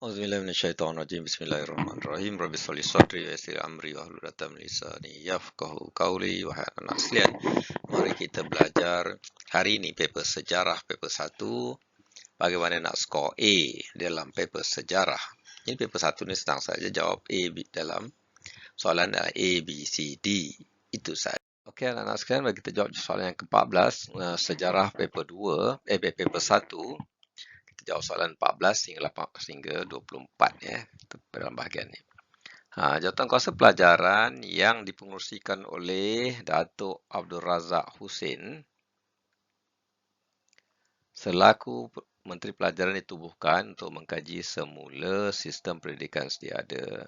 Auzubillahiminasyaitonirrajim. Bismillahirrahmanirrahim. Rabbi sholli sadri wa yassir amri wahlul 'uqdatam min lisani yafqahu qawli. Wahai anak sekalian, mari kita belajar hari ini paper sejarah paper 1. Bagaimana nak skor A dalam paper sejarah. Ini paper 1 ni senang saja jawab A dalam soalan A, B, C, D. Itu saja. Okey anak-anak sekalian, mari kita jawab soalan yang ke-14, sejarah paper 2, paper 1. Jawab soalan 14 hingga 24 ya, dalam bahagian ini. Jawatan kuasa pelajaran yang dipengerusikan oleh Datuk Abdul Razak Husin selaku Menteri Pelajaran ditubuhkan untuk mengkaji semula sistem pendidikan sedia ada.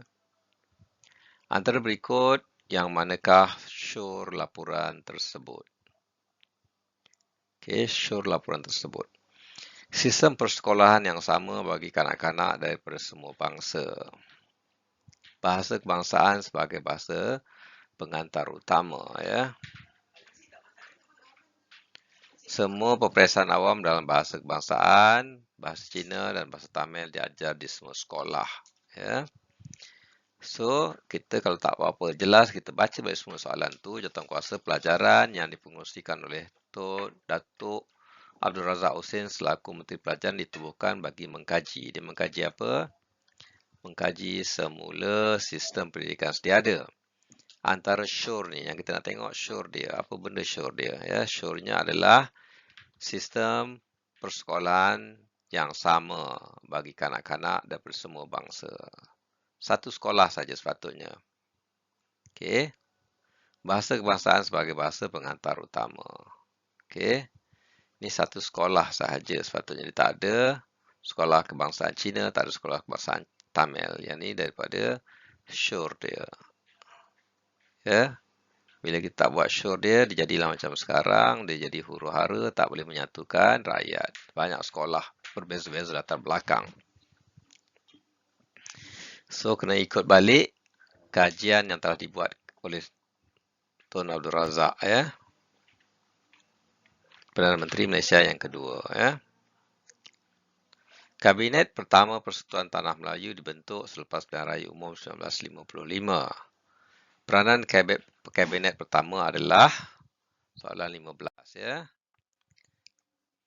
Antara berikut yang manakah syur laporan tersebut? Okey, syur laporan tersebut. Sistem persekolahan yang sama bagi kanak-kanak daripada semua bangsa. Bahasa kebangsaan sebagai bahasa pengantar utama ya. Semua peperiksaan awam dalam bahasa kebangsaan, bahasa Cina dan bahasa Tamil diajar di semua sekolah ya. So, kita kalau tak apa-apa jelas kita baca balik semua soalan tu, jawatankuasa pelajaran yang dipengerusikan oleh Datuk Abdul Razak Husin selaku Menteri Pelajaran ditubuhkan bagi mengkaji. Dia mengkaji apa? Mengkaji semula sistem pendidikan sedia ada. Antara syur ni yang kita nak tengok syur dia. Apa benda syur dia? Ya, syurnya adalah sistem persekolahan yang sama bagi kanak-kanak daripada semua bangsa. Satu sekolah saja sepatutnya. Okey. Bahasa kebangsaan sebagai bahasa pengantar utama. Okey. Ini satu sekolah sahaja sepatutnya. Dia tak ada sekolah kebangsaan Cina, tak ada sekolah kebangsaan Tamil. Yang ni daripada syur dia. Ya. Bila kita tak buat syur dia jadilah macam sekarang. Dia jadi huru-hara, tak boleh menyatukan rakyat. Banyak sekolah berbeza-beza latar belakang. So, kena ikut balik kajian yang telah dibuat oleh Tun Abdul Razak ya. Perdana Menteri Malaysia yang kedua ya. Kabinet pertama Persekutuan Tanah Melayu dibentuk selepas Pilihan Raya Umum 1955. Peranan kabinet pertama adalah soalan 15 ya.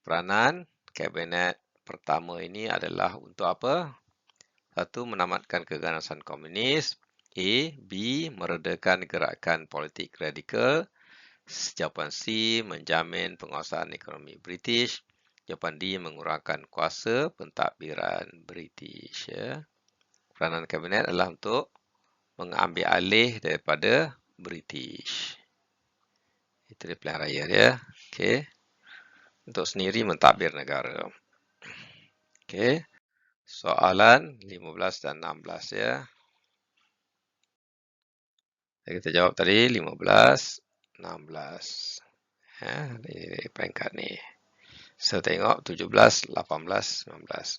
Peranan kabinet pertama ini adalah untuk apa? Satu, menamatkan keganasan komunis. A. B. Meredakan gerakan politik radikal. Jawapan C. Menjamin penguasaan ekonomi British. Jawapan D. Mengurangkan kuasa pentadbiran British. Ya. Peranan kabinet adalah untuk mengambil alih daripada British. Itu dia pilihan raya dia. Okey. Untuk sendiri mentadbir negara. Okey. Soalan 15 dan 16 ya. Kita jawab tadi 15, 16. Ya, di peringkat ni. Saya tengok 17, 18, 19.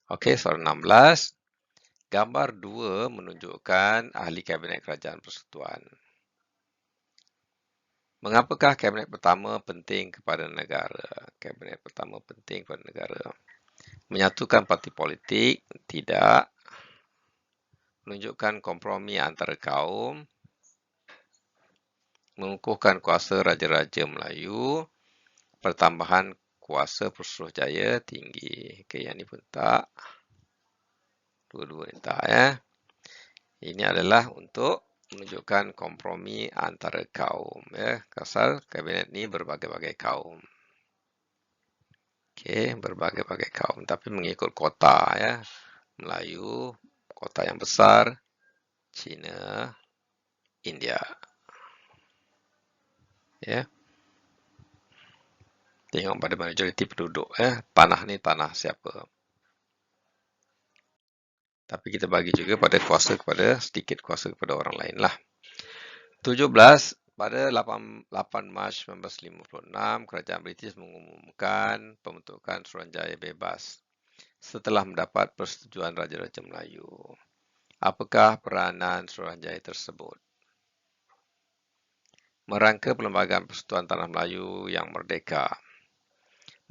Okey, soalan 16. Gambar 2 menunjukkan ahli Kabinet Kerajaan Persekutuan. Mengapakah Kabinet pertama penting kepada negara? Kabinet pertama penting kepada negara. Menyatukan parti politik? Tidak. Menunjukkan kompromi antara kaum. Mengukuhkan kuasa Raja-Raja Melayu. Pertambahan kuasa Pusuruhjaya tinggi. Okey, yang ni pun tak. Dua-dua ni tak ya. Ini adalah untuk menunjukkan kompromi antara kaum ya. Pasal kabinet ni berbagai-bagai kaum. Okey, berbagai-bagai kaum tapi mengikut kota ya. Melayu, kota yang besar, Cina, India. Ya. Tengok pada majoriti penduduk ya. Tanah ni tanah siapa? Tapi kita bagi juga pada kuasa kepada sedikit kuasa kepada orang lain lah. 17 pada 8 Mac 1956 kerajaan British mengumumkan pembentukan Suruhanjaya bebas setelah mendapat persetujuan Raja-Raja Melayu. Apakah peranan Suruhanjaya tersebut? Merangka Perlembagaan Persekutuan Tanah Melayu yang merdeka.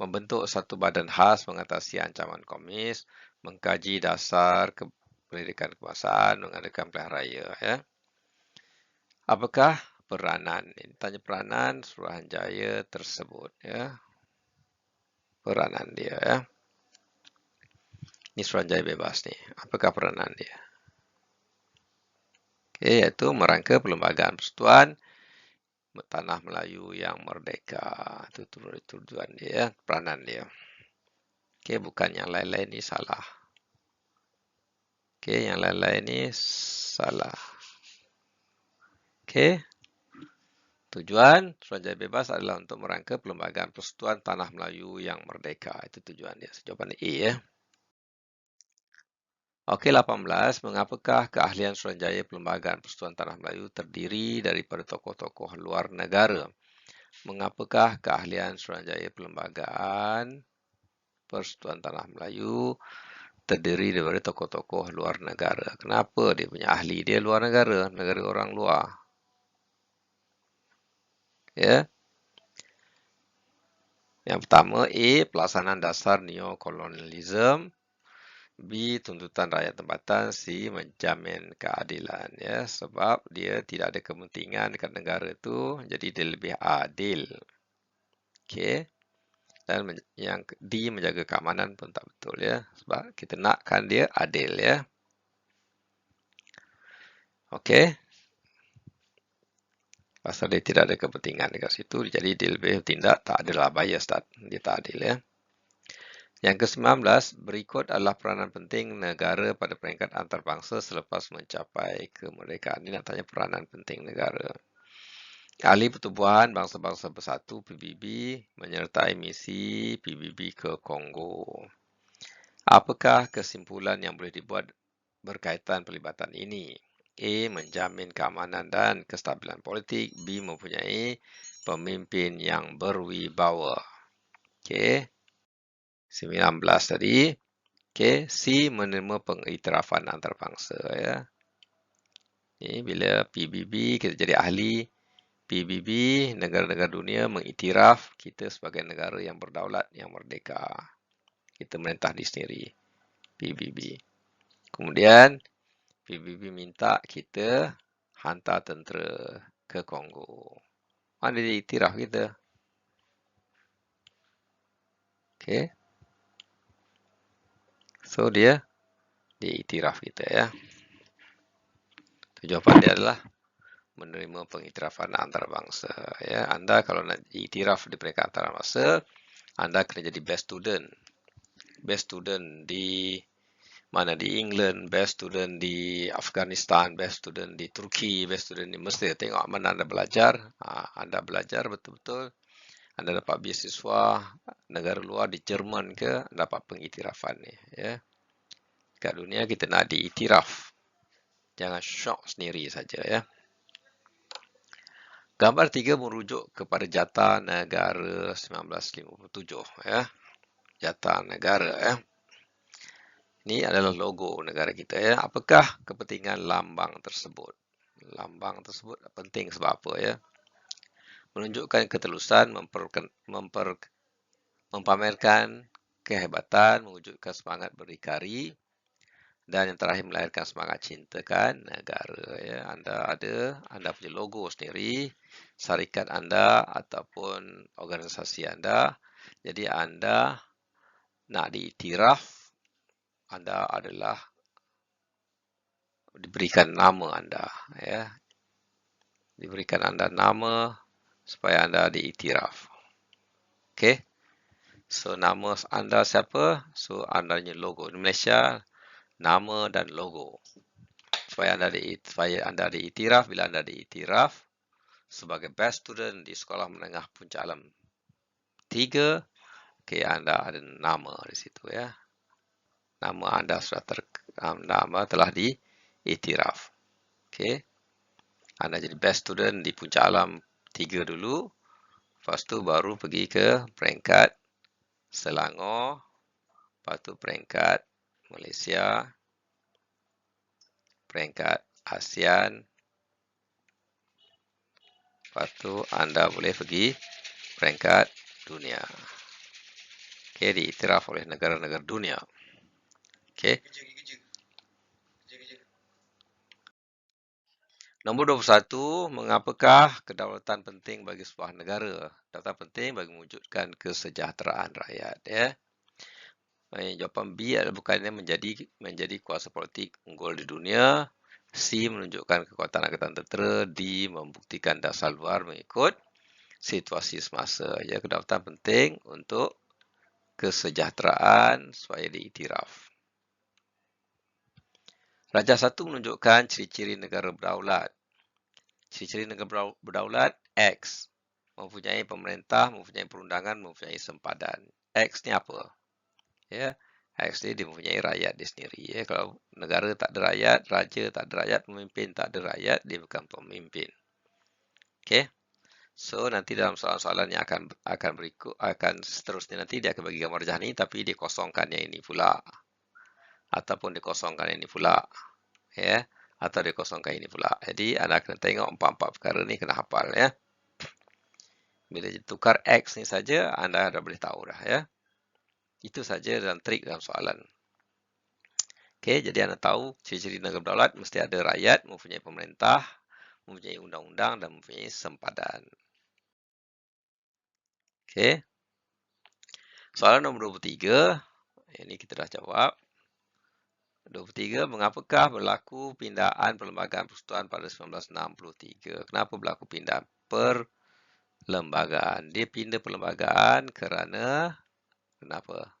membentuk satu badan khas mengatasi ancaman komunis, mengkaji dasar pendidikan kebangsaan, mengadakan pilihan raya. Ya. Apakah peranan? Ini tanya peranan Suruhanjaya tersebut. Ya. Peranan dia. Ya. Ini Suruhanjaya bebas nih. Apakah peranan dia? Oke, yaitu merangka Perlembagaan Persekutuan Tanah Melayu yang Merdeka. Itu tujuan dia, peranan dia. Oke, bukan yang lain-lain ini salah. Oke, yang lain-lain ini salah. Oke. Tujuan Suruhanjaya bebas adalah untuk merangka Perlembagaan Persekutuan Tanah Melayu yang Merdeka. Itu tujuan dia. Jawapan A ya. Okey, 18. Mengapakah keahlian Suruhanjaya Perlembagaan Persekutuan Tanah Melayu terdiri daripada tokoh-tokoh luar negara? Mengapakah keahlian Suruhanjaya Perlembagaan Persekutuan Tanah Melayu terdiri daripada tokoh-tokoh luar negara? Kenapa dia punya ahli dia luar negara, negara orang luar? Ya. Yang pertama, A. Pelaksanaan dasar neokolonialisme. B. Tuntutan rakyat tempatan. C. Menjamin keadilan. Ya, sebab dia tidak ada kepentingan dekat negara itu, jadi dia lebih adil. Okey. Dan yang D. Menjaga keamanan pun tak betul ya, sebab kita nakkan dia adil ya. Okey. Pasal dia tidak ada kepentingan dekat situ, jadi dia lebih tindak tak adil lah, bias tak, dia tak adil ya. Yang ke-19, berikut adalah peranan penting negara pada peringkat antarabangsa selepas mencapai kemerdekaan. Ini nak tanya peranan penting negara. Ahli Pertubuhan Bangsa-Bangsa Bersatu PBB menyertai misi PBB ke Kongo. Apakah kesimpulan yang boleh dibuat berkaitan pelibatan ini? A. Menjamin keamanan dan kestabilan politik. B. Mempunyai pemimpin yang berwibawa. Okey. 19 tadi. Okey, C. Menerima pengiktirafan antarabangsa ya. Ini bila PBB kita jadi ahli PBB, negara-negara dunia mengiktiraf kita sebagai negara yang berdaulat, yang merdeka. Kita merintah diri sendiri. PBB. Kemudian PBB minta kita hantar tentera ke Kongo. Mana dia iktiraf kita? Okey. So dia diiktiraf kita ya. Jawapan dia adalah menerima pengiktirafan antarabangsa ya. Anda kalau nak iktiraf di peringkat antarabangsa, anda kena jadi best student. Best student di mana, di England, best student di Afghanistan, best student di Turki, best student di Mesir. Tengok mana anda belajar. Anda belajar betul-betul, anda dapat beasiswa negara luar di Jerman ke, dapat pengiktirafan ni ya. Kat dunia kita nak diiktiraf. Jangan syok sendiri saja ya. Gambar 3 merujuk kepada Jata Negara 1957 ya. Jata Negara ya. Ini adalah logo negara kita ya. Apakah kepentingan lambang tersebut? Lambang tersebut penting sebab apa ya? Menunjukkan ketelusan, mempamerkan kehebatan, mewujudkan semangat berdikari, dan yang terakhir melahirkan semangat cintakan negara ya. Anda punya logo sendiri, syarikat anda ataupun organisasi anda. Jadi anda nak diiktiraf, anda adalah diberikan nama anda ya. Diberikan anda nama supaya anda diiktiraf. Okey. So nama anda siapa? So andanya logo. Di Malaysia nama dan logo. Supaya anda diiktiraf, bila anda diiktiraf sebagai best student di sekolah menengah Puncak Alam 3, okay, anda ada nama di situ ya. Nama anda sudah nama telah diiktiraf. Okay. Anda jadi best student di Puncak Alam 3 dulu. Lepas tu baru pergi ke peringkat Selangor. Lepas tu peringkat Malaysia. Peringkat ASEAN. Lepas tu anda boleh pergi peringkat dunia. Okay, diiktiraf oleh negara-negara dunia. Okay. Nombor 21, mengapakah kedaulatan penting bagi sebuah negara? Kedaulatan penting bagi mewujudkan kesejahteraan rakyat. Ya. Jawapan B adalah bukannya menjadi kuasa politik unggul di dunia. C menunjukkan kekuatan angkatan tentera. D membuktikan dasar luar mengikut situasi semasa. Ya, kedaulatan penting untuk kesejahteraan supaya diiktiraf. Raja 1 menunjukkan ciri-ciri negara berdaulat. Ciri-ciri negara berdaulat X. Mempunyai pemerintah, mempunyai perundangan, mempunyai sempadan. X ni apa? Ya, X ni dia mempunyai rakyat dia sendiri. Ya, kalau negara tak ada rakyat, raja tak ada rakyat, pemimpin tak ada rakyat, dia bukan pemimpin. Okey. So nanti dalam soalan-soalan yang akan seterusnya nanti dia akan bagi gambar rajah ni tapi dia kosongkan yang ini pula. Ataupun dia kosongkan yang ini pula. Ya, atau dia kosongkan ini pula. Jadi anda kena tengok empat-empat perkara ni kena hafal ya. Bila tukar X ni saja anda dah boleh tahu dah ya. Itu saja dalam trik dalam soalan. Okey, jadi anda tahu ciri-ciri negara berdaulat mesti ada rakyat, mempunyai pemerintah, mempunyai undang-undang dan mempunyai sempadan. Okey. Soalan nombor 23, ini kita dah jawab. 23, mengapakah berlaku pindaan perlembagaan persekutuan pada 1963? Kenapa berlaku pindaan perlembagaan? Dia pindah perlembagaan kerana kenapa?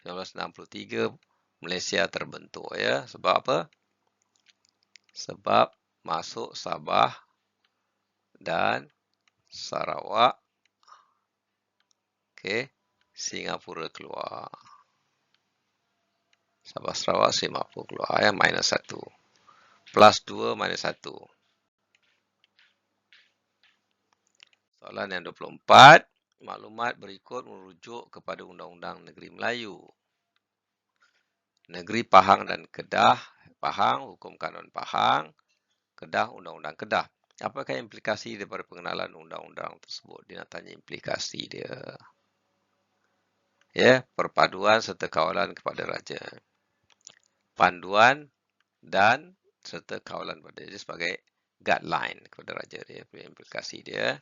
1963 Malaysia terbentuk ya. Sebab apa? Sebab masuk Sabah dan Sarawak. Okey, Singapura keluar. Sabah Sarawak Singapura keluar ya, minus 1. Plus 2 minus 1. Soalan yang 24. Maklumat berikut merujuk kepada Undang-Undang Negeri Melayu. Negeri Pahang dan Kedah. Pahang, Hukum Kanun Pahang. Kedah, Undang-Undang Kedah. Apakah implikasi daripada pengenalan undang-undang tersebut? Dia nak tanya implikasi dia. Ya, perpaduan serta kawalan kepada raja. Panduan dan serta kawalan pada dia sebagai guideline kepada raja dia, punya implikasi dia.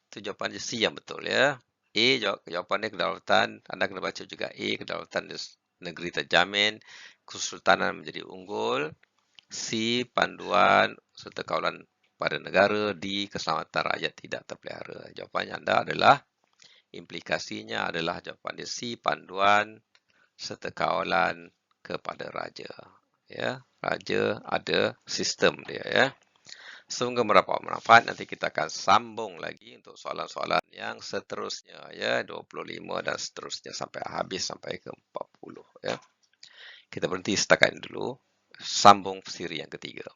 Itu jawapan C yang betul ya. A jawapan dia kedaulatan, anda kena baca juga A, kedaulatan negeri terjamin, kesultanan menjadi unggul. C, panduan serta kawalan pada negara. D, keselamatan rakyat tidak terpelihara. Jawapannya anda adalah implikasinya adalah jawapan dia C, panduan serta kawalan kepada raja. Ya, raja ada sistem dia ya. Semoga mendapat manfaat. Nanti kita akan sambung lagi untuk soalan-soalan yang seterusnya ya, 25 dan seterusnya sampai habis sampai ke 40 ya. Kita berhenti setakat ini dulu. Sambung siri yang ketiga.